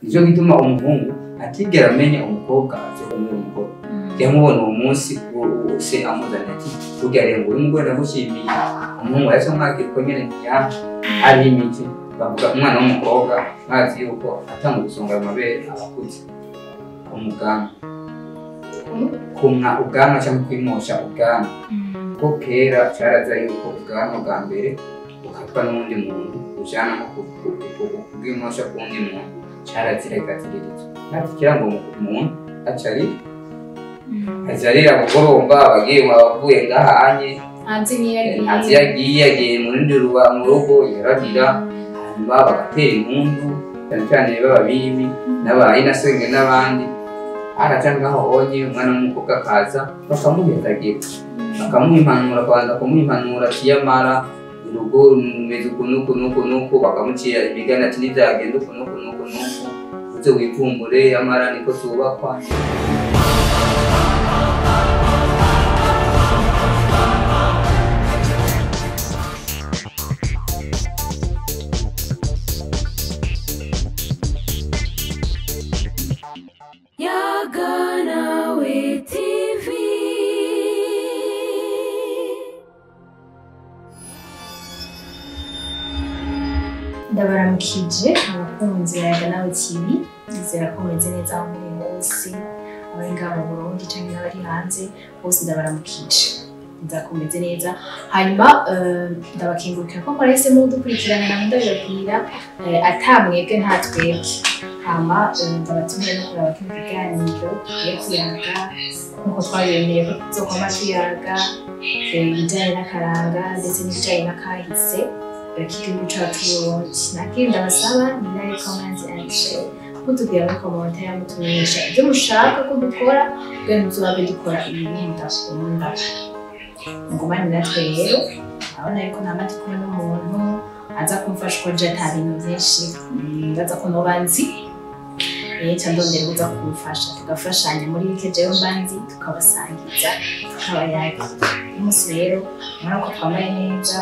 nicyo gituma umuhungu atigera amenya umukobwa aje kumwe umugore yamubona uwo munsi wose amuzana ati burya rero uyu mugore ndamushimiye umuhungu yaje amwakira ko nyine ari imiti bavuga umwana w'umukobwa bazi yuko atanga gusonga amabere abakuze umuganga kumwa ubwanwa cyangwa kwimosha ubwanwa ko kera cyaraza yuko ubwanwa bwa mbere bukatwa n'undi muntu ujana no kubwimosha kundi muntu cyarazira ikatiririzwa ati kirango umuntu acarira kugoromba abavuye ngaha anye ntazi yagiye mu rugo yarabira hanyuma bagatera impundu cyane cyane b'ababibi n'abayinasenge n'abandi araca ngaho honye umwana w'umukobwa akaza bakamuhetagira bakamuha impanuro kubanza kumuha impanuro akiyamara urugo rumeze uku bakamucira imigani ati ntibyagenda uku uze wivumbure amara niko tubakwa Yaganawe TV. Ndabaramukije abakunzi ba Yaganawe TV, nizera ko meze neza aho muri hose, abari ngaha mu Burundi cyangwa n'abari hanze bose ndabaramukije, nzakomeze neza. Hanyuma ndabakengurukira ko mwahisemo kudukurikirana na ndababwira atamwebwe nta twebwe. Hama ndabatumye no kuraba kino kiganiro tugiye kuyaga nk'uko twabiboneye ko tuzokoma tuyaga ibijyanye n'akaranga ndetse n'ibijyanye n'akahise k'igihugu cyacu Burundi. Nakindi ndabasaba ni like, comment and share, mutubwira muri commentaire mutumenyesha ibyo mushaka ko dukora kugira ngo tuzabe dukora ibintu mudakunda. Mugumane natwe rero, urabona yuko namaze kumwe n'umuntu aza kumfasha ko nje nta bintu byinshi ndaza ko nobanzi ndondera uza kumufasha tugafashanya muri bike jewe mbanzi tukabasangiza tukabayaga. Umunsi rero murabona ko twambaye neza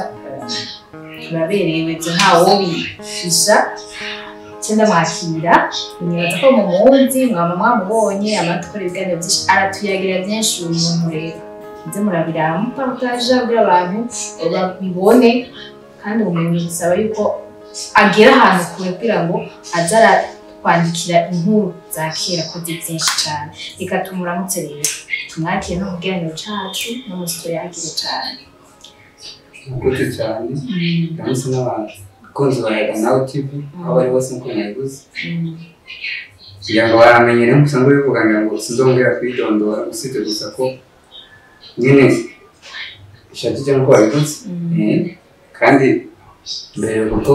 turaberewe byo ntawo bifisha cyenda mwakira nibaza ko mu munsi mwamubonye amatwara ibiganiro byinshi aratuyagira byinshi uyu muntu rero nze murabiraba mupartage bwira abantu babibone kandi umuntu bisaba yuko agera ahantu kure kugira ngo azara kwandikira inkuru za kera ko byinshi cyane. Reka tumuramutse rero tumwakire no mu kiganiro cyacu no mu story yagire cyane. Mukute cyane kandi n'abakunzi ba Yaganawe TV aho bari bose muko nyaguze kugira ngo baramenye no musanzwe bivuga ngo sinzongera kwidondora usibye gusa ko nyine ishati cyangwa ko babikoze kandi mbere ko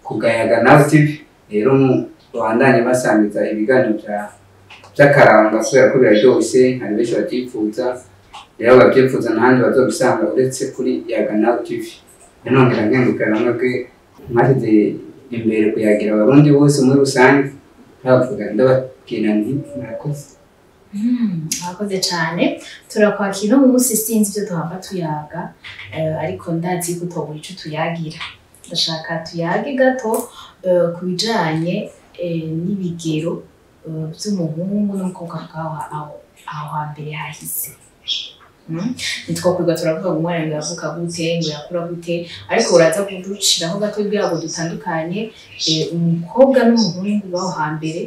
ku Yaganawe TV rero bandanye basangiza ibiganiro by'akaranga kubera ko biraryoshye hari benshi batifuza rero babyifuza n'ahandi bazobisanga uretse kuri Yaganawe TV. Nongera nkengurukira mwebwe mwashyize imbere kuyagira abarundi bose muri rusange bavuga ndababwira nti murakoze. Murakoze cyane turakwakira uyu munsi sinzi ibyo duhamba tuyaga ariko ndazi ko utobura icyo tuyagira. Ndashaka tuyage gato ku bijyanye n'ibigero by'umuhungu n'umukobwa bwaho aho hambere hahise. Nitwakwirwa turavuga ngo umwana yavuka gute ngo yakura gute ariko uraza kuduciraho gato byabo dutandukanye umukobwa n'umuhungu baho hambere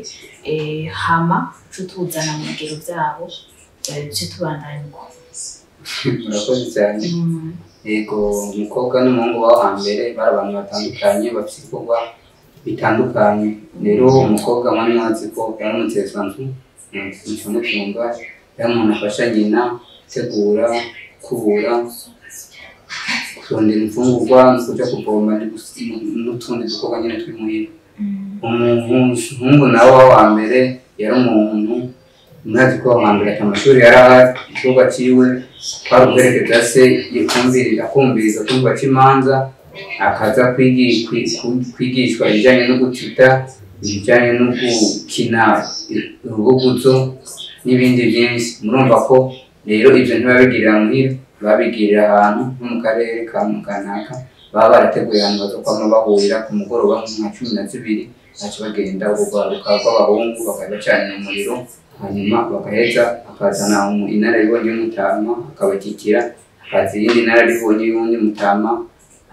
hama tutuzana mu bigero byabo cyo tubandanye uko. Murakoze cyane. Yego umukobwa n'umuhungu baho hambere bari abantu batandukanye bafite ibikorwa bitandukanye. Rero umukobwa mwari mwazi ko yari umutesanzu mucyumba yari umuntu afasha nyina gutegura kubura kurondera imfungurwa no kujya kuvoma n'utundi dukorwa nyine twimuhira. Umuhungu nawe wa mbere yari umuntu mwazi ko hambere amashuri yari igikorwa cyiwe kwari uguherekeza se akumviriza kumva cy'imanza akaza kwigishwa ibijyanye no gutita ibijyanye no gukina urubuguzo n'ibindi byinshi. Murumva ko rero ibyo ntibabigirira muhira babigirira ahantu nko mu karere ka Mukanaka baba barateguye ahantu bazokwama bahurira ku mugoroba nka 12 baca bagenda urugwaruka rw'abahungu bakabacana umuriro hanyuma bagaheza akazana inararibonye y'umutama akabakikira akaza iyindi inararibonye y'uwundi mutama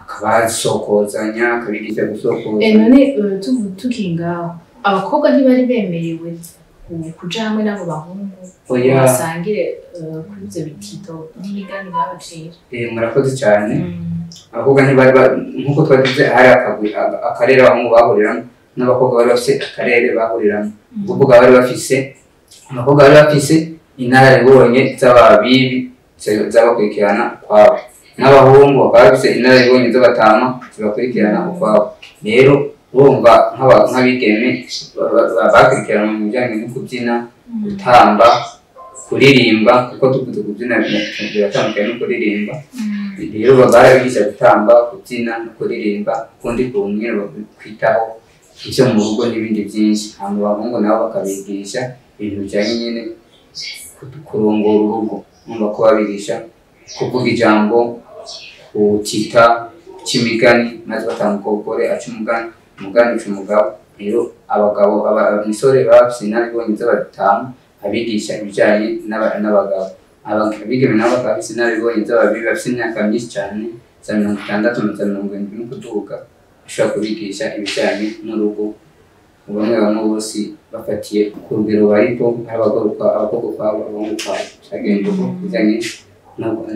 akabasokozanya akabigisha gusokoza. None tukingaho abakobwa ntibari bemerewe kuja hamwe n'abo bahungu basangire kuri ivyo bitito n'imigani babacira? Murakoze cyane. Abakobwa ntibari nk'uko twagize hari akarere abahungu bahuriramo n'abakobwa bari bafise akarere bahuriramo. Ukuvuga abakobwa bari bafise inararibonye z'ababibi zabakurikirana kwabo, n'abahungu bakaba bafise inararibonye z'abatama zibakurikirana ukwabo. Rero urumva nk'abigeme bakurikirana mu bijyanye no kubyina, gutamba, kuririmba, kuko tuvuze kubyina biratandukanye no kuririmba. Rero barabigisha gutamba, kubyina no kuririmba, ukundi kuntu nyine bakwitaho icyo mu rugo n'ibindi byinshi. Hanyuma abahungu nabo bakabigisha ibintu bijyanye nyine kurongora urugo, numva ko babigisha kuvuga ijambo, gukita, cy'imigani, maze batanga umugore aca umugani uca umugabo. Rero abagabo abamisore bafise inararibonye z'abatanu abigisha ibijyanye n'abagabo. Abigeme nabo bakaba bafise inararibonye z'ababibi bafise imyaka myinshi cyane za 60 na za 70 no kuduga, bashobora kubigisha ibijyanye n'urugo. Bamwe bose bafatiye ku rugero bariko abakobwa kwabo abahungu kwabo, cyagenda uko bijyanye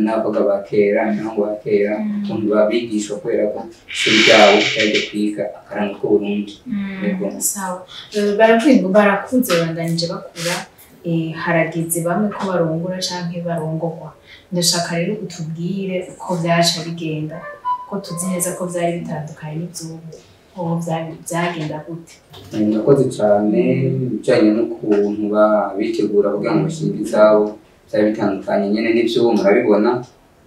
n'abakobwa ba kera n'abahungu ba kera ukuntu babigishwa kubera ko ishuri ryabo ryajya kwiga akaranga k'Uburundi. Sawa, barakuze bandanyije bakura, harageze bamwe ko barongora canke barongorwa. Ndashaka rero utubwire uko vyaca bigenda, ko tuzi neza ko vyari bitandukanye n'ivyubu, ubu byagenda gute? Murakoze cyane. Bijyanye n'ukuntu bitegura kugira ngo bashinge izabo byari bitandukanye nyine n'ivyubu. Murabibona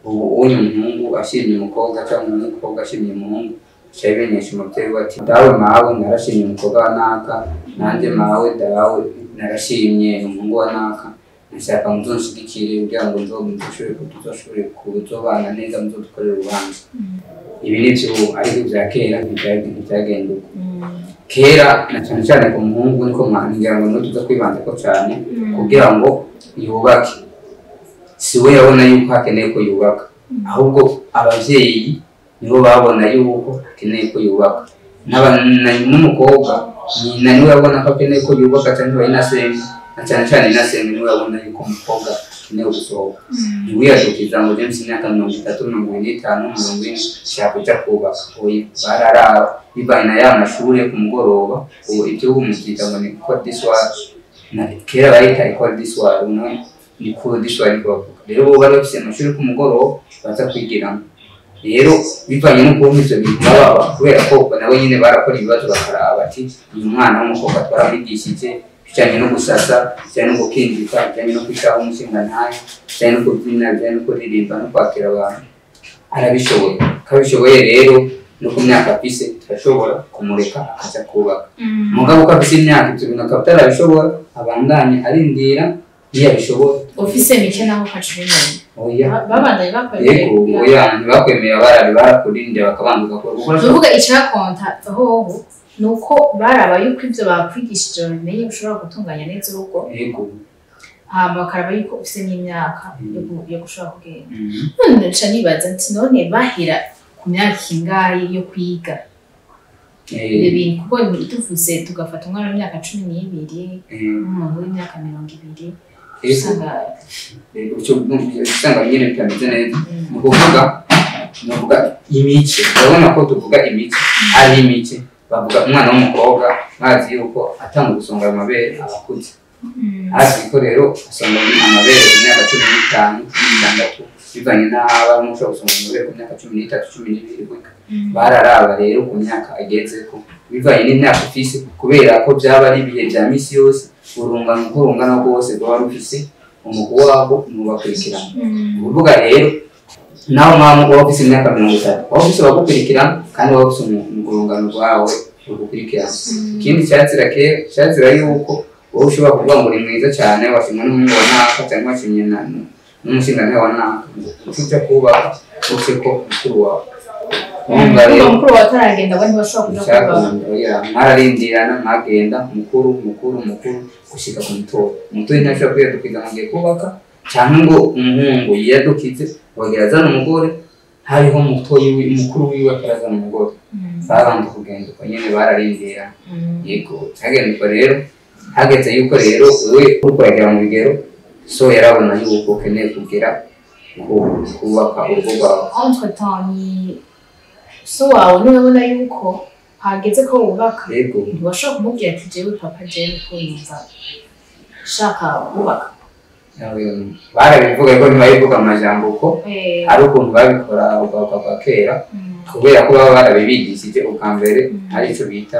ubu umuhungu ashimye umukobwa cyangwa umukobwa ashimye umuhungu cyari bimenyesha umubyeyi ati dawe mawe narashimye umukobwa wa naka, nanjye mawe dawe narashimye umuhungu wa naka, nashaka muzonshigikire kugira ngo tuzoshobore kuzobana neza, muzodukorera urubanza. Ibi n'ivyubu, ariko ibya kera ntibyagenda uko. Kera na cyane cyane ku muhungu niko ngira ngo tuza kwibanda ko cyane kugira ngo yubake. Si we yabona yuko hakeneye ko yubaka, ahubwo abavyeyi nibo babona yuko hakeneye ko yubaka. N'umukobwa nyina niwe yabona ko hakeneye ko yubaka, cyangwa inasenga, na cyane cyane inasenga niwe yabona yuko umukobwa akeneye gusohoka. Niwe yadukiza ngo James imyaka 30, 45, 40 shaka kuja kubaka. Oya, bararaba bivanye na ya mashuri yo ku mugoroba. Ubu ibyo umubyita ngo ni cours du soir, na kera bayita école du soir, ni cours du soir niko bavuga. Rero bo bari bafise amashuri ku mugoroba baza kwigiramo. Rero bivanye n'ukuntu ivyo bintu baba, kubera ko nabo nyine barakora ibibazo bakaraba bati uyu mwana w'umukobwa twaramwigishije bijyanye no gusasa, bijyanye no gukindika, bijyanye no kwitaho umushinga ntayo, bijyanye no kubyina, bijyanye no kuririmba no kwakira abantu, arabishoboye. Kabishoboye rero no ku myaka afise turashobora kumureka akaja kubaka. Mugabo ko afise imyaka ibyo bintu akaba atarabishobora, abandanye arindira iyo abishobora. Ufise mike naho kacumenya. Oya, babandanye bakwemera. Yego, oya, ntibakwemera, barakurindira bakabanduka ko. Uvuga icyakonta hoho nuko baraba yuko ivyo bakwigishije bamenye ushobora gutunganya neza urugo. Yego. Bakaraba yuko ufise n'imyaka yo gushobora kugenda. None nca nibaza nti none bahera ku myaka ingahe yo kwiga? Ibintu kuko tuvuze tugafata umwana w'imyaka 12 n'umuntu w'imyaka 20. Usanga nyine bitameze neza. Ni ukuvuga imice, urabona ko tuvuga imice ari imice. Bavuga umwana w'umukobwa bazi yuko atanga gusonga amabere abakuze. Azi ko rero asonga amabere ku myaka 15, 16, bivanye n'aba mushobora gusonga amabere ku myaka 13, 12. Bararaba rero ku myaka ageze ko bivanye n'imyaka ufise, kubera ko byaba ari ibihe bya misi yose, urungano rwose rwaba rufise umugabo wabo mubakurikirana. Uvuga rero naho mama uba ufise imyaka 30, waba ufise bagukurikirana kandi waba ufise urungano rwawe rugukurikirana. Ikindi cyazira yuko wowe ushobora kuvuga ngo ni mwiza cyane, washimwe n'umuhungu wa naka cyangwa washimye n'umushinga wa naka, uca kubaka uce ko mukuru wawe. umva rero mukuru wataragenda we ntibashobora kuja kuba mwararindirana mwagenda mukuru gushika ku mutoyi ntashobora kwiyadukiza mugiye kubaka cyangwa ngo umuhungu yiyadukize wagera azana umugore hariho mukuru wiwe akarazana umugore babanje kugenda uko nyene bararindirana yego cyagendwa rero hageze yuko rero we uriko yagera mu bigero so yarabona yuko ukeneye kugira kubaka urugo rwawe entre temps ni so wawe nubona yuko hageze ko wubaka yego ntibashobora kumubwira ati jewe papa jewe ko yumva shaka kubaka barabivuga ko ntibabivuga amajambo uko ari ukuntu babikora ubwa kera kubera ko baba barabibigishije ubwa mbere aricyo bita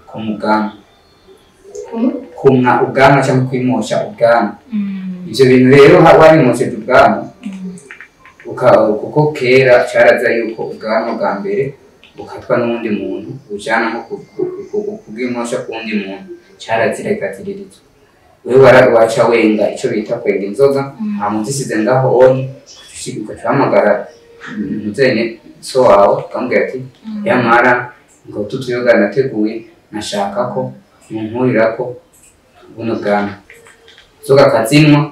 kumwa ubwanwa cyangwa kwimosha ubwanwa ivyo bintu rero warimosheje ubwanwa kuko kera caraza yuko ubwanwa bwa mbere bukatwa n'undi muntu ujana nko kubwimosha k'undi muntu carazira ikatiririzwa wewe waca wenga ico bita kwenga inzoga amuzisize ngaho oni ukahamagara muzene so wawe ukambwira ati yamara ngo tutuyoga nateguye nashaka ko munkurirako buno bwanwa inzoga akazinwa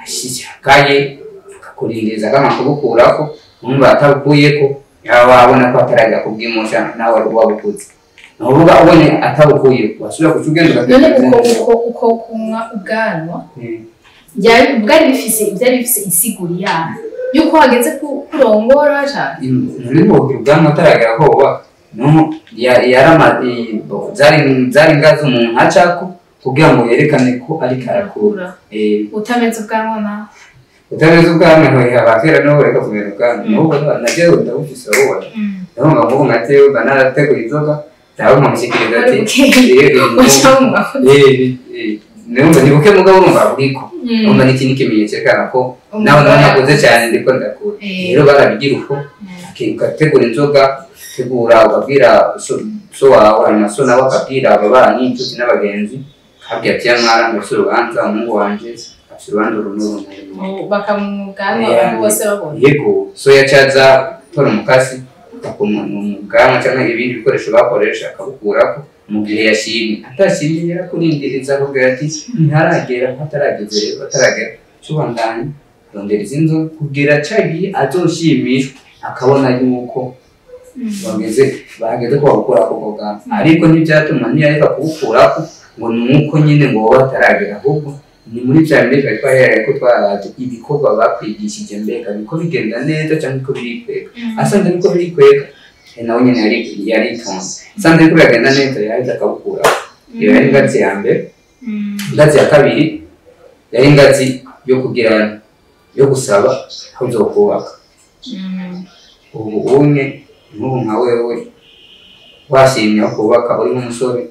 ashishakaye akakurindiriza kama kubukurako numva atabukuyeko yaba wabona ko atarajya kubwimosha nawe wabukuze nuvuga ubone atabukuye wasubira kucugenda uko kunywa ubwanwa bwari bifise insiguri yayo yuko hageze kurongora cyane nuriho ubwanwa ataragera ko uba no zari ngazi umuntu acako kugira ngo yerekane ko ari karakura utameze ubwanwa na utameze ubwanwa abakera no reka kumera ubwanwa nuko nagiye ndabufise wowe ndabona ngo ngatewe banarategura inzoga dawe mumushyikiriza ati numva nibuke mugabo urumva buriko numva n'iki n'ikimenyetso cyerekana ko nawe nakuze cyane ndiko ndakura rero barabigira uko ugategura inzoga tegura ukabwira so wawe hanyuma so nawe akabwira ababanyi inshuti n'abagenzi kabwira ati yamara mbese urubanza umuhungu wanje afite urubanza runuru bakamugana abantu bose babona yego so yacaza tora umukasi umuganga cyangwa ibindi bikoresho bakoresha akabukurako mu gihe yashimye atashimye yarakurindiriza akubwira ati ntaragera ataragera cyubandanye rondera izinzo kugira cagiye azoshimishwa akabona yuko bageze ko babukurako bogana ariko ntibyatuma ntiyareka kubukurako ngo nuko nyine ngo baba bataragera ahubwo ni muri bya mbere twahereye ko twaraje ibikorwa bakwigishije mbega biko bigenda neza cyangwa ko birikwega asanze niko birikwega nawe nyine yari itonze asanze ko biragenda neza yahise akabukura iyo yari ingazi ya mbere ingazi ya kabiri yari ingazi yo kugirana yo gusaba aho uzokubaka ubu umwe n'ubu nka wewe washimye aho kubaka uri nk'umusore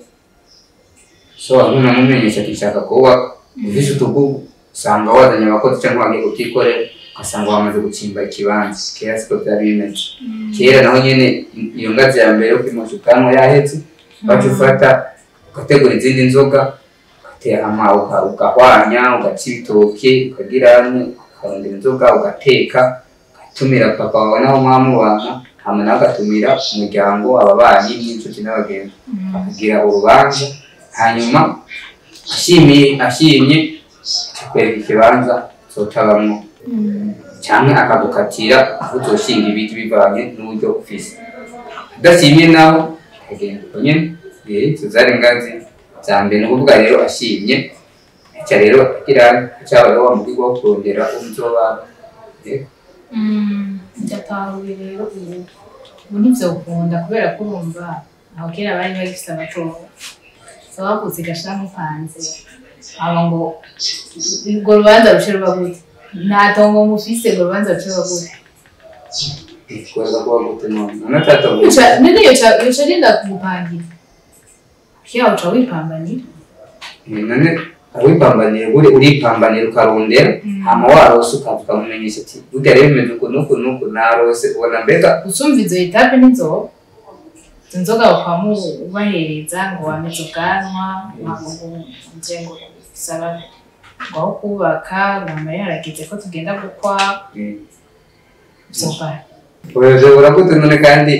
so ntunamumenyesha ati nshaka kubaka ufise utugugu usanga wazanye abakozi cyangwa wagiye kutikorera ugasanga wamaze gucimba ikibanza kera siko byari bimeze kera naho nyene iyo ngazi ya mbere yo kwimosha ubwanwa yahetse baca ufata ugategura izindi nzoga ugatera ugahwanya ugaca ibitoke ukagirane ukarondera inzoga ugateka ugatumira papa wawe naho mwamubana hama nawe ugatumira umuryango ababanyi n'inshuti n'abagenzi bakagira urubanza hanyuma ashimye kwereka ikibanza zotabamwo cyangwa akagukatira aho uzoshinga ibiti bivanye n'uburyo ufise adashimye naho akagenda uko nyene tuzari ingazi za mbere ni ukuvuga rero ashimye aca rero agira cyabayeho wa mugigo wo kurondera umuzobaba ndatahuye rero ubu ntivyokunda kubera ko urumva aho kera bari bagifise amatora bakuze gashira mupanze aba ngo urwo rubanza ruce ruba gute nta tongo mufise ngo urubanza ruce ruba gute kuza kuba gute none atatongo none yoca rinda kugupangira kiya uca wipambanira none awipambanira uripambanira ukarondera hama warose ukamumenyesha ati burya rero bimeze uku nuku narose ubona mbega usumva izo etape nizo inzoga ukamubahereza ngo wameze ubwanwa nje ngo saba ngo kubaka mama yarageze ko tugenda gukwa sofa urashobora gute none kandi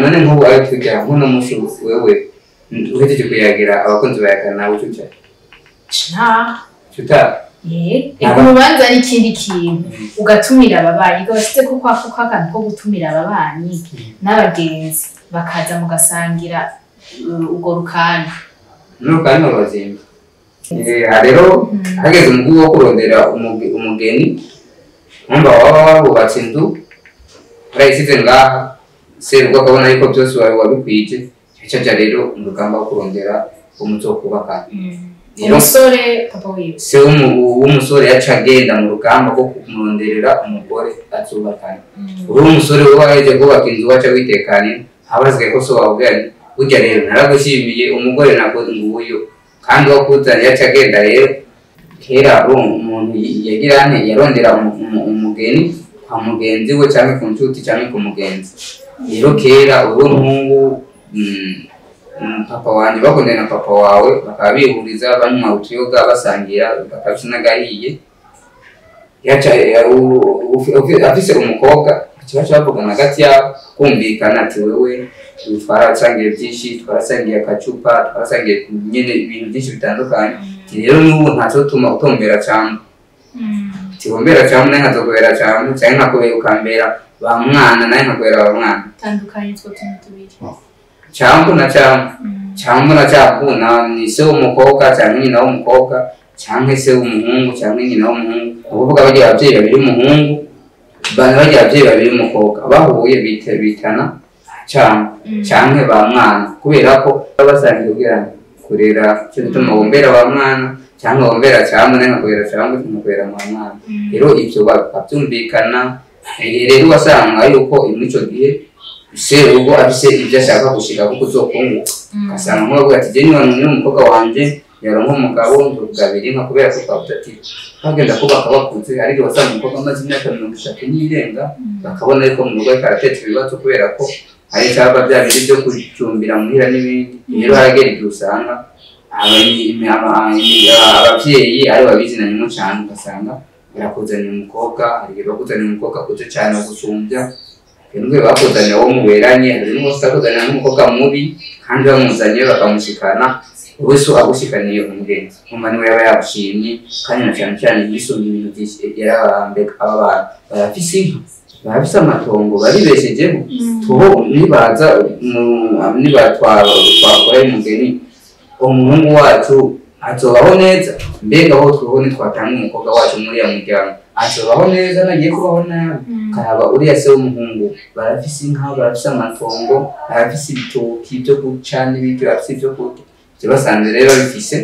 none nk'ubu ayo twigira nk'uno munsi wewe uhejeje kuyagira abakunzi bayaga nawe ucuca urubanza n'ikindi kintu ugatumira ababanyi gabashyize ko akantu ko gutumira ababanyi n'abagenzi bakaza mugasangira urwo rukani n'urukani babazimba rero hageze umuguzi wo kurondera umugeni wumva waba wabubatse inzu urayisize ngaha serubwo akabona yuko byose wabikwije cyaca rero mu rugamba wo kurondera umuco wo kubaka umusore papa wiwe se w'umusore yaca agenda mu rugamba rwo kumuronderera umugore azubakana uri umusore we waheje kubaka inzu waca witekanye habazwe ko so wabwira burya rero naragushimiye umugore nabwo nguyu kandi wakuzanye yaca agenda rero kera umuntu yagirane yarondera umugeni kwa mugenzi we cyangwa ku nshuti cyangwa ku mugenzi rero kera uwo muhungu papa wanjye bakundana na papa wawe bakaba bihuriza banywa utuyoga basangira bakabisha n'agahiye afise umukobwa baca bavugana hagati yabo kumvikana ati wewe twarasangiye byinshi twarasangiye akacupa twarasangiye nyine ibintu byinshi bitandukanye rero n'ubu ntazotuma utombera cyane tibombera cyane naye nkazokubera cyane cyangwa nkakubera ukambera ba mwana naye nkakubera ba mwana tandukanye two tuntu tubiri cyangwa na cyangwa ni se w'umukobwa cyangwa nyina w'umukobwa cyangwa se w'umuhungu cyangwa nyina w'umuhungu ukuvuga bagira ababyeyi babiri umuhungu bagira ababyeyi babiri umukobwa bahuye bitana cyangwa ba mwana kubera ko basangiye kugira kurera cyo gituma bombera ba mwana cyangwa bombera cyangwa n'akubera cyangwa n'akubera mu mwana rero ibyo babyumvikana rero wasanga yuko imico gihe se ubwo afise ibyo ashaka gushika kuko uzokungu asanga nk'uwo ati je niba n'umukobwa wanje yaronka umugabo ndugabiri nka kubera ko twavuze ati bagenda kubaka bakunze ariko wasanga umukobwa amaze imyaka 30 n'irenga bakabona yuko mu rugo karatetse ibibazo kubera ko hari cyaba byabiri byo kujumbira muhira n'ibindi rero haragera igihe usanga abavyeyi ari babizinanye mu cyane ugasanga barakuzanira umukobwa hari bakuzanira umukobwa kuze cyane gusumbya kendwe bakuzanira wo muberanye hari n'umusakuzanira n'umukobwa mubi kandi bamuzanye bakamushikana wese agushikaniye umugenzi umani we yaba yabushimye kandi na cyane cyane yisumye ibintu byinshi yarabarambe abana barafise amatongo baribeshejeho tuho nibaza twakoreye umugeni umuhungu wacu azobaho neza mbega aho twebwe twatanga umukobwa wacu muri ya muryango azobaho neza nagiye kubaho nabi karaba uriya se w'umuhungu barafise inka barafise amatongo barafise ibitoki byo guca n'ibindi barafise ibyo kurya basanze rero bifise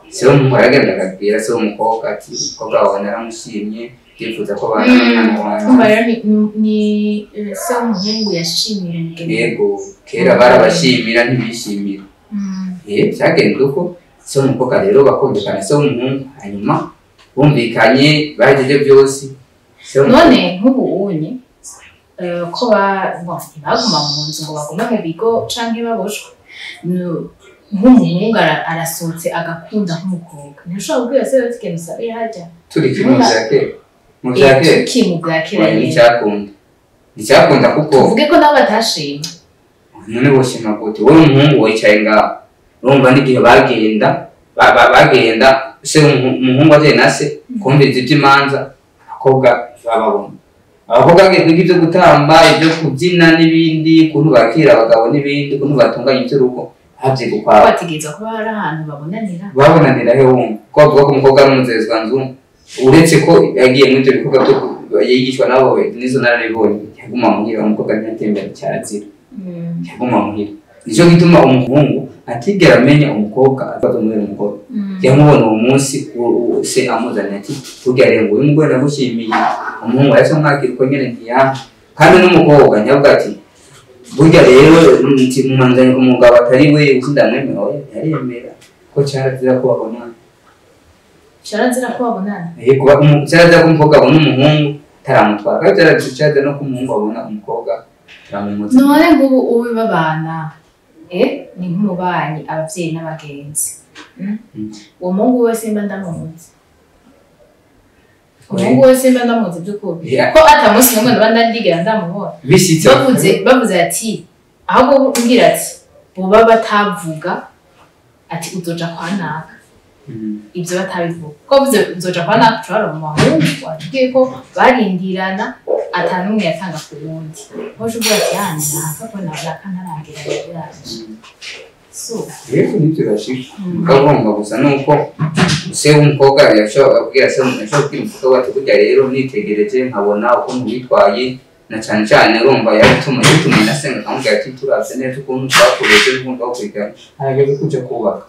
se w'umuhungu aragenda akabwira se w'umukobwa ati umukobwa wawe naramushimye yifuza ko bana n'umwana ni se w'umuhungu yashimira umugeni yego kera barabashimira ntibishimira byagenda uko se w'umukobwa rero bakumvikana se w'umuhungu hanyuma bumvikanye bagejeje byose none nk'ubu unye ko baguma mu nzu ngo bagume mu bigo canke baboshwe nk'umuhungu arasohotse agakunda nk'umukobwa ntushobora kubwira se rero ikintu usabe hajya turi mu bya kera nticyakunda kuko tuvuge ko nabo batashima none boshima gute wowe umuhungu wicaye ngaho urumva n'igihe bagenda se umuhungu ateye na se kumviriza iby'imanza abakobwa bababona abakobwa bagiye ibyo gutamba ibyo kubyina n'ibindi ukuntu bakira abagabo n'ibindi ukuntu batunganya iby'urugo havye gukwaba bategereza kuba hari ahantu babonanira he wumva ko bavuga ko umukobwa ari umuzezwa nzungu uretse ko yagiye muri ibyo bikorwa byo yigishwa nabo nizo nararibonye yaguma muhira umukobwa ntiyatembera cyarazira yaguma muhira nicyo gituma umuhungu atigera amenya umukobwa azaza muri umugore yamubona uwo munsi se amuzanye ati burya rero uyu mugore nagushimiye umuhungu yahise amwakira uko nyine ntiyanga kandi n'umukobwa nyavuga ati burya rero mwanzanye ku mugabo atari we ndamwemewe yaremera ko cyarazira ko babonana cyarazira ko umukobwa abona umuhungu taramutwara kandi cyarazira no ko umuhungu abona umukobwa taramumutse none ngubu uwe babana ni nk'umubanyi abavyeyi n'abagenzi uwo muhungu wese mba ndamuzi umuhungu wese mba ndamuzi by'ukuri ko atamunsi n'umwe ndabanda ndigera ndamubona bavuze ati ahubwo umbwira ati boba batavuga ati uzoja kwa naka ibyo batabivuga ko bavuze uzoja kwa naka turara mu mahungu watubwiye ko barindirana atanumwe yatanga ku wundi hoje uvuga ati yani naka ko nabaka ntaragira yaje rero nibyo bashika mugomba gusa nuko se umukobwa yashobora kubwira se umukobwa ati kujya rero nitegereje nkabona uko witwaye na cyane cyane urumva yatuma nasenga kamubwira ati turavye neza ukuntu twakoresheje n'ukuntu twakurikiranye harageze kuja kubaka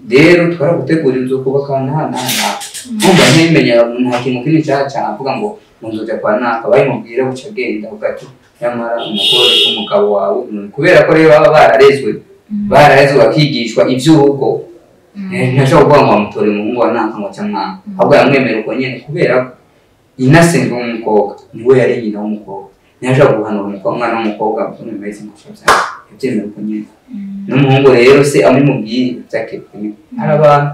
rero twaragutegura inzu kubaka nta numva ntimenya nta kintu kini cyane avuga ngo nzoja kwa naka bayimubwira buca agenda avuga ati nyamara umugabo wawe kubera ko rero baba bararezwe bakigishwa iby'urugo ntashobora kuvuga ngo bamutore umuhungu wa naka ngo cyamwana ahubwo yamwemera uko nyine kubera ko inasenga w'umukobwa niwe yari nyina w'umukobwa ntashobora guhanura umwana w'umukobwa ngo nimeze nk'uko yabyemera uko nyine n'umuhungu rero se amubwiye byakekwe hari abantu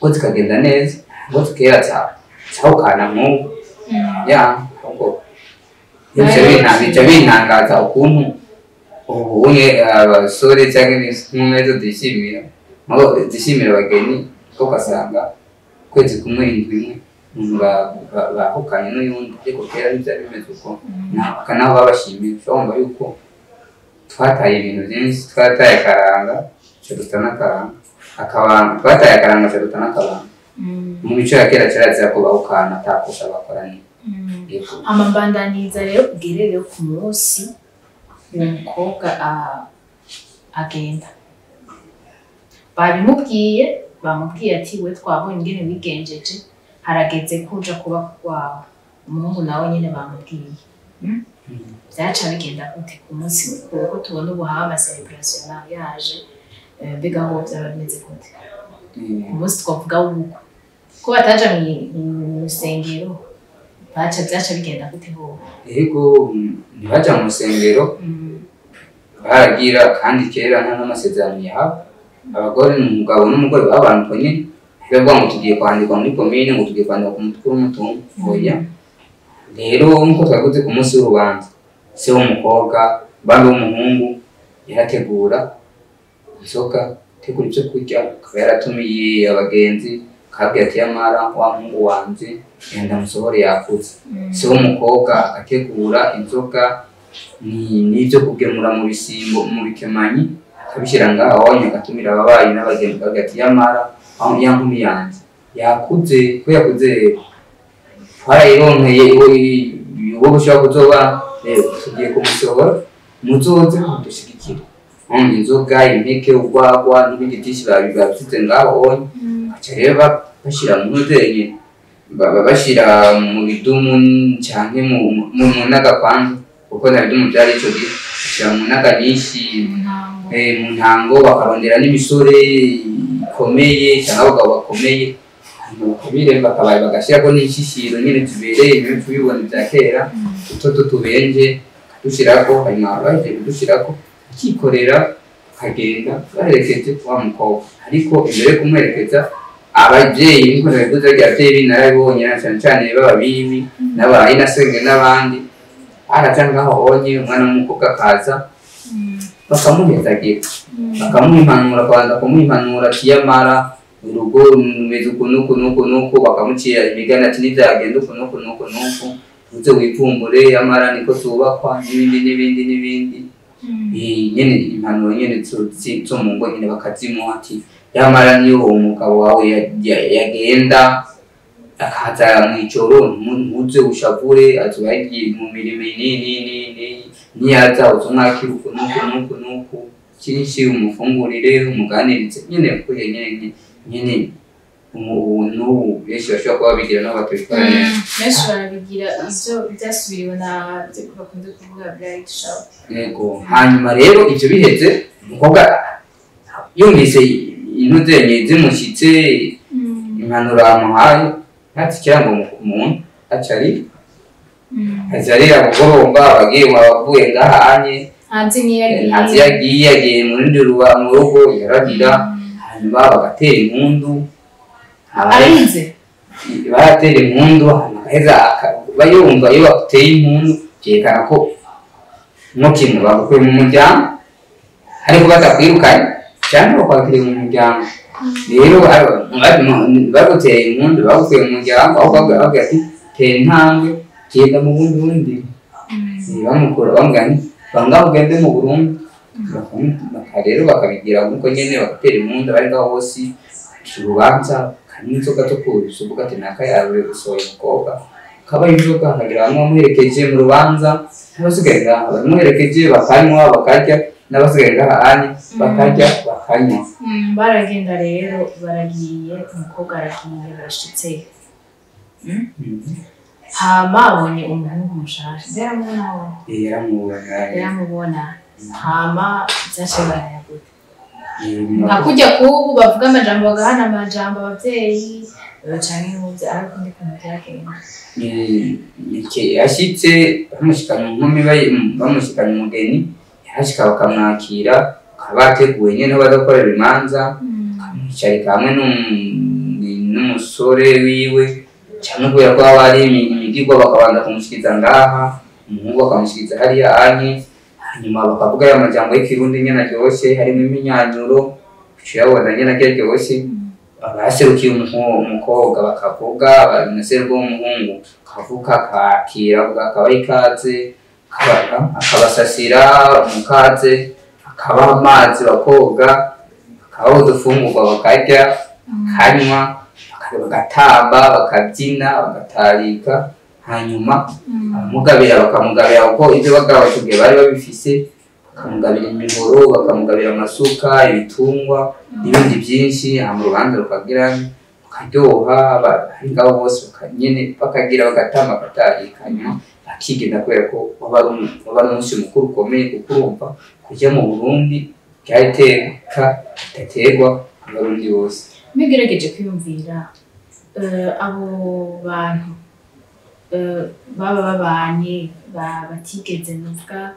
ko zikagenda neza ngo tukera cyawukana nk'ubu ahubwo bijya bintangaza ukuntu ubunye abasore cyangwa n'inkumi zishimira abageni ko ugasanga ukwezi kumwe indwi imwe bahukanye n'uyundi ariko kera ntibyari bimeze uko naho babashimiye ushobora yuko twataye ibintu byinshi twataye akaranga duta n'akaranga twataye akaranga duta n'akabanga mu mico ya kera kirazira ko bahukana atakosha bakoranye amabandaniza rero ubwirereyo ku munsi uwo mukobwa agenda bamubwiye ati we twabonye ingene wigenjeje harageze kuja kuba kwawe umuhungu nawe nyine bamubwiye byaca bigenda gute ku munsi mukuru ko tubona ubu haba amacelebration yaje mbega aho byaba bimeze gute ku munsi twavuga w'ubukwe ko bataja mu rusengero byaca bigenda gute ho yego ntibaja mu rusengero baragira kandi kera nta n'amasezerano yahaba abagore n'umugabo n'umugore babandukanye bavuga ngo tugiye kwandikwa muri komine ngo tugiye kwandikwa ku mutwe w'umutungo oya rero nkuko twavuze ku munsi w'urubanza se w'umukobwa bandi w'umuhungu yarategura inzoga tegura ibyo kurya akaba yaratumiye abagenzi kabwira ati yamara wa muhungu wanje yenda musohore yakuze se w'umukobwa agategura inzoga n'ibyo kugemura mu bisimbo mu bikemanyi akabishyira ngaho agatumira ababayi n'abagenzi kabwira ati yamara ya nkumi yanjye yakuze ko yakuze twarayironkeye uwo ushobora kuzoba rero tugiye kumusohora muzoze mudushigikire inzoga impeke urwagwa n'ibindi byinshi babisize ngaho aca rero bashyira mu ntuzenye bashyira mu bidumu cyane mu n'agapangu kuko nta bidumu byari icyo gihe bashyira mu naga nyinshi mu ntango bakarondera n'imisore ikomeye cyangwa abagabo bakomeye bakabiremba akabaye bagashyirako n'ishishiro nyine tubereye ibintu tubibona bya kera utoto tubenje dushyirako hanyuma baje kudushyirako akikorera akagenda baherekeje wa mukobwa ariko imbere yo kumwerekeza ababyeyi niko nabivuze ababyeyi b'inararibonye cyane cyane b'ababibi n'abayinasenge n'abandi araca ngaho onye umwana w'umukobwa akaza bakamuhezagira bakamuhimpanura kubanza kumuhimpanura kiyamara urugo rumeze uku nuku bakamucira imigani ati ntibyagenda uku nuku uze wivumbure yamara niko tubakwa n'ibindi nyene impanuro nyene zo mu ngo nyene bakazimuha ati yamara niyo uwo mugabo wawe yagenda akaza mw'ijoro ntuze ushavure azoba yagiye mu mirimo niyaza uzomwakira uku nuku cyinshi umufungurire umuganirize nyene kuye nyene n'ubu benshi bashobora kuba babigira nabo batabikora neza benshi barabigira ivyo byasubiriwe na byo bakunze kuvuga bright shower yego hanyuma rero ivyo biheze umukobwa yumvise intuzenye zimushyitse impanuro amuhaye ntatsikira ngo umuntu acari azarira abagoromba abagiye wavuye ngahanye ntazi yagiye mu rundi mu rugo yaragira hanyuma bagatera impundu baratera impundu bagaheza bayumva iyo bateye impundu byerekana ko no kintu bagukuye mu muryango ariko batakwirukanye cyangwa bakwakiriye mu muryango rero baguteye impundu bagukuye mu muryango aho bavuga ati tera intambwe genda mu bundi bamukura bamugani banga ugende mu Burundi rero bakabigira nk'uko nyene bagatera impundu bari ngaho hose urubanza n'inzoga zo kuzuza uvuga ati naka yawe usohoye umukobwa kaba inzoga akagira bamwe bamuherekeje mu rubanza n'abasigaye ngaha bamuherekeje bakanywa bakarya n'abasigaye ngaha anye bakarya bakanywa baragenda rero baragiye umukobwa aragiye barashitse hama abonye umuhungu mushasha yaramubona hama vyace barayagura nka kujya kubu bavuga amajambo bagahana amajambo abavyeyi canke n'umuvye ariko ndi kuntu vyagenda yashitse bamushikanye inkumi bamushikanye umugeni yarashika bakamwakira bateguye nyene badakorera imanza bakamwicarika hamwe n'umusore wiwe canke kubera ko haba hari imigirwa bakabanza kumushikiriza ngaha umuhungu bakamushikiriza hariya anye hanyuma bakavuga ya majambo y'ikirundi nyene aryoshe harimo iminyanyuro uciyabona nyene aryoshe abaserukiye umukobwa bakavuga banaserwa umuhungu kavuka kakira akabaha ikaze akabasasira umukaze akabaha amazi bakoga akabaha udufungurwa bakarya kanywa bagatamba bakabyina bagatarika hanyuma bakamugabira kuko ibyo bagaba batubwiye bari babifise bakamugabira imihoro bakamugabira amasuka ibitungwa n'ibindi byinshi mu rubanza rukagira bakaryoha hari ngabo bose bakanyene bakagira bagatamba bagatarika hanyuma bakigenda kubera ko waba ari umunsi mukuru ukomeye kuko urumva kujya mu Burundi byateka bitaterwa abarundi bose migerageje kwiyumvira abo bantu baba babanye batigeze nuvuga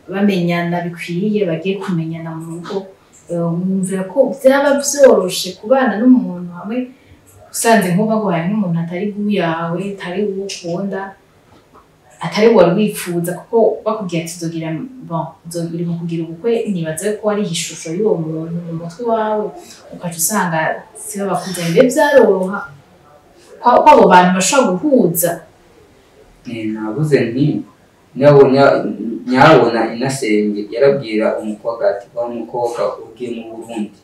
bamenyana bikwiye bagiye kumenyana mu rugo mwumvira ko byaba byoroshe kubana n'umuntu hamwe usanze nk'ubaguhaye nk'umuntu atari guyawe atari ukunda atari wari wifuza kuko bakubwiye ati zogira mu kugira ubukwe nibaze ko ari ishusho y'uwo muntu mu mutwe wawe ukaca usanga sibo bakuze mbe byaroroha ko abo bantu bashobora guhuza nabuze nti nyabona inasenge yarabwira umukobwa ati wa mukobwa ugiye mu Burundi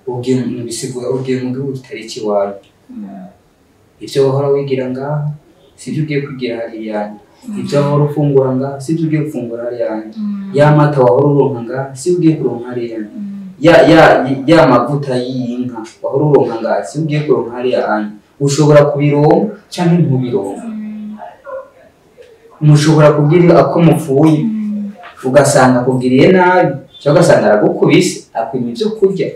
ugiye mu bisigura ugiye mu gihugu kitari kiwawe ivyo wahora wigira ngaha sivyo ugiye kwigira hariya ivyo wahora ufungura ngaha sivyo ugiye gufungura hariya ya mata wahora uronka ngaha sivyo ugiye kuronka hariya ya mavuta y'inka wahora uronka ngaha sivyo ugiye kuronka hariya ushobora kubironka canke ntubironka mushobora kugira ako mupfuye ugasanga akugiriye nabi cyangwa ugasanga aragukubise akwima ibyo kurya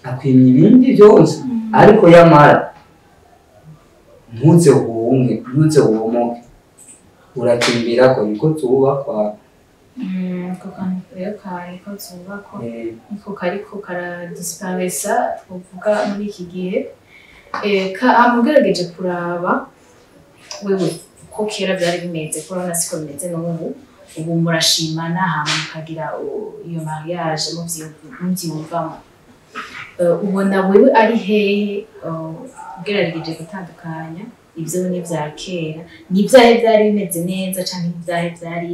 akwima ibindi byose ariko yamara ntuze uwomoke urakimbira ko niko tubakwa niko kariko karadisiparesa twavuga muri iki gihe amugerageje kuraba wewe ko kera byari bimeze corona siko bimeze n'ubu ubu murashimana hama mukagira iyo mariage mubyumvamo ubona wewe ari hehe ugerageje gutandukanya ibyo n'ibya kera n'ibyahe byari bimeze neza cyangwa n'ibyahe byari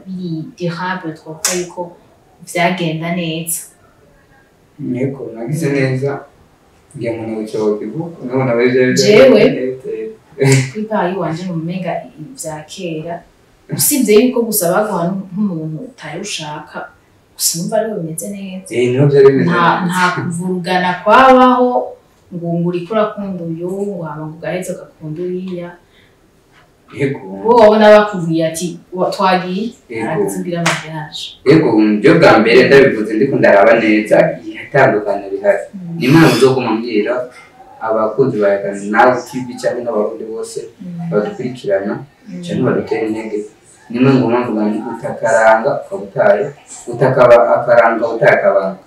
biri durable twavuga yuko byagenda neza yego nagize neza ngiye mu cyo kivuga none abeje jewe kwipayi wanje mu mega ibya kera usibye yuko gusa baguha nk'umuntu utari ushaka gusa numva ari bimeze neza niho byari bimeze nta kuvurugana kwabaho ngo uri kurakunda uyu waba ngahetse ukakunda uriya yego bo wabona bakubwiye ati twagiye aragutsindira mariage yego byo bwa mbere ndabivuze ndiko ndaraba neza ihatandukana bihari ni impamvu zo kumambwira abakunzi bayagana nawe TV cyangwa n'abarundi bose badukurikirana cyangwa badutera intege nimwe ngo mpamvu ngo utakaranga ukabutaye utakaba akaranga utakabanga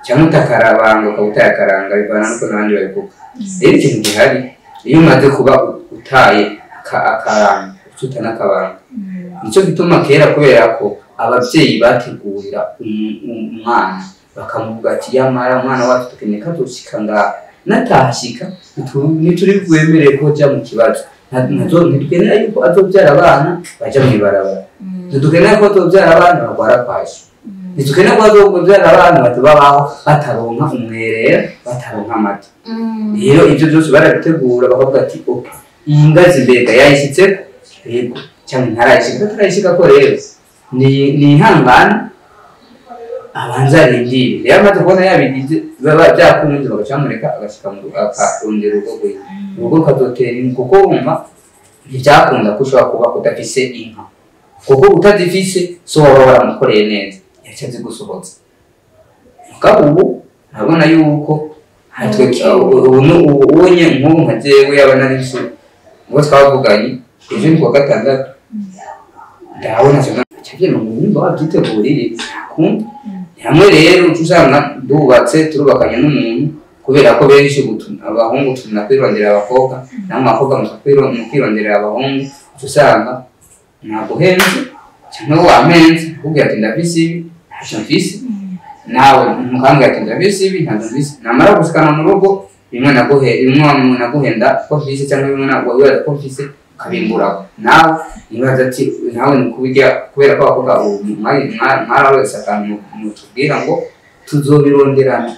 cyangwa utakarabanga ukaba utayakaranga bivana nuko n'abandi babivuga rero ikintu gihari iyo umaze kuba utaye akaranga ucuta n'akabanga nicyo gituma kera kubera ko ababyeyi bategurira umwana bakamuvuga ati yamara umwana wacu tukeneye ko azoshika ngaha natahashika ntituri bwemerere ko ajya mu kibazo ntitukenera yuko azobyara abana bajya mu ibarabara ntitukenera ko azobyara abana barwara kwashi ntitukenera ko azobyara abana babaho bataronka umwerera bataronka amata rero ibyo byose barabitegura bakavuga ati iyi ngazi mbega yayishyitseko yego cyangwa ntarayishyika atarayishyika ko rero ni ihangane abanza arindire rero amaze kubona yabigize baba byakunze bagacamureka agashyika mu rugo akarondera urugo rwe urugo kazotera inka kuko wumva ntibyakunda ko ushobora kuba udafise inka kuko utazifise so waba waramukoreye neza yaca zigusohoza mugabo ubu urabona yuko ubonye nk'ubu nka jewe yaba nari nsu ubwo twavuganye ejo ni kuwa gatandatu ndabona cyane ngo nimba wabyiteguriye hamwe rero usanga dubatse turubakanye n'umuntu kubera ko benshi abahungu tunakwirondera abakobwa n'abakobwa mukwirondera abahungu usanga naguhenze cyangwa wamenze kugira ati ndabise ibi ntacyo mfise nawe mukambwira ati ndabise ibi ntacyo mfise namara gusikana mu rugo bimwe naguhenda ko mfise cyangwa bimwe naguhenda ko mfise kabimburaho nawe nibaza ati nawe nikubijya kubera ko abakobwa mwarawese akantu mutubwira ngo tuzobironderana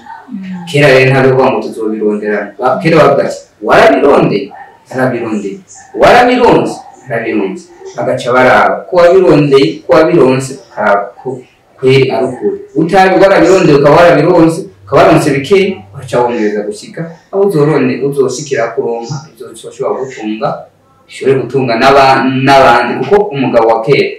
kera rero ntabwo ngo tuzobironderana kera bavuga ati warabirondeye arabirondeye warabironze arabironze bagaca baraba ko wabirondeye ko wabironse kweri arukuri utabi warabirondeye ukaba warabironse ukaba waronse bikeyi baca wongereza gushyika aho uzoshikira kuronka ibyo ushobora gutunga ishobora gutunga n'abandi kuko umugabo wa kera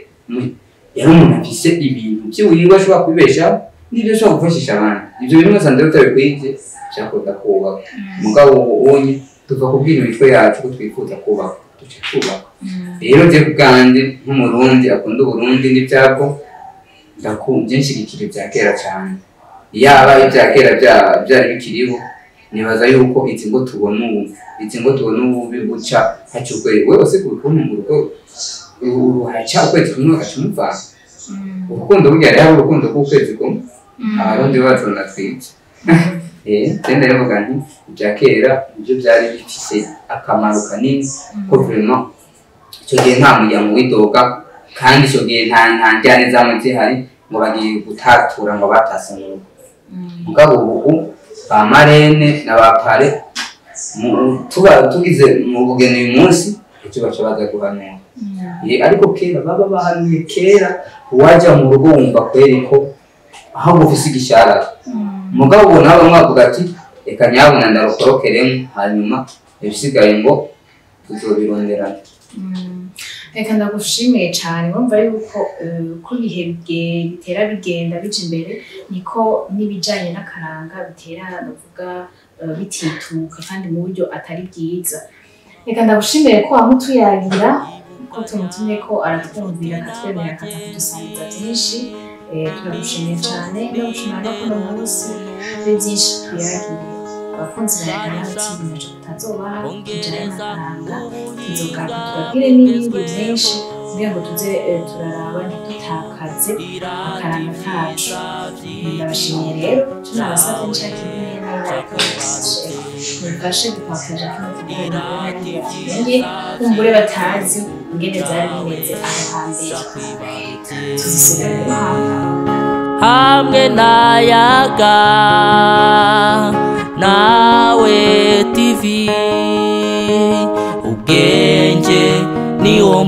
yari umuntu afise ibintu by'ubuhinga ashobora kubibeshaho n'ibyo ashobora gufashisha abandi ibyo bintu ugasanga utabikwiye cyakunda kubaka umugabo ubonye tuva kubwira imitwe yacu ko twifuza kubaka duce kubaka rero njye kubwanjye nk'umurundi akunda uburundi n'ibyabwo ndakunze nshigikira ibya kera cyane yaba ibya kera byari bikiriho nibaza yuko izi ngo tubona ubu bibuca hacyukweye wewe se kubikunda mu rugo uruhaca ukwezi kumwe agacumuvana urukundo burya rero urukundo rw'ukwezi kumwe abarundi bacu natwitse tenda yavuga nti ibya kera nibyo byari bifise akamaro kanini ko vraiment icyo gihe nta muryango widoga kandi icyo gihe nta njyane zamwe zihari ngo bagiye gutatura ngo batase mu rugo mugabo ubu ba marene n'abapare tugize mu bugeni uyu munsi icyo baca baza guhanura ariko kera baba bahanuye kera uwajya mu rugo wumva kweri ko aho ufise igishara mugabo ubu nabo mwavuga ati reka nyabona ndarukorokeremo hanyuma ibisigaye ngo tuzobironderana reka ndagushimiye cyane wumva yuko ko ibihe bitera bigenda bija imbere niko n'ibijanye n'akaranga bitera navuga bitituka kandi mu buryo atari bwiza reka ndagushimiye ko wamutuyagira ko tumutumye ko aratwumvira akatwemera akaza kudusangiza byinshi turagushimiye cyane ndagushimira no kuno munsi ari byinshi tuyagiye abakunzi baragana ikintu tutazobaha kijanye n'akaranga tuzogaruka tubabwire n'ibindi byinshi kugira ngo tuze turaraba ntidutakaze akaranga kacu ndabashimiye rero tunabasabye nshakire neza mufashe gupakaje kandi kumbure batazi ingene byari bimeze aho hambere tuzisubira hamwe nayaga nawe TV ubwenge ni wo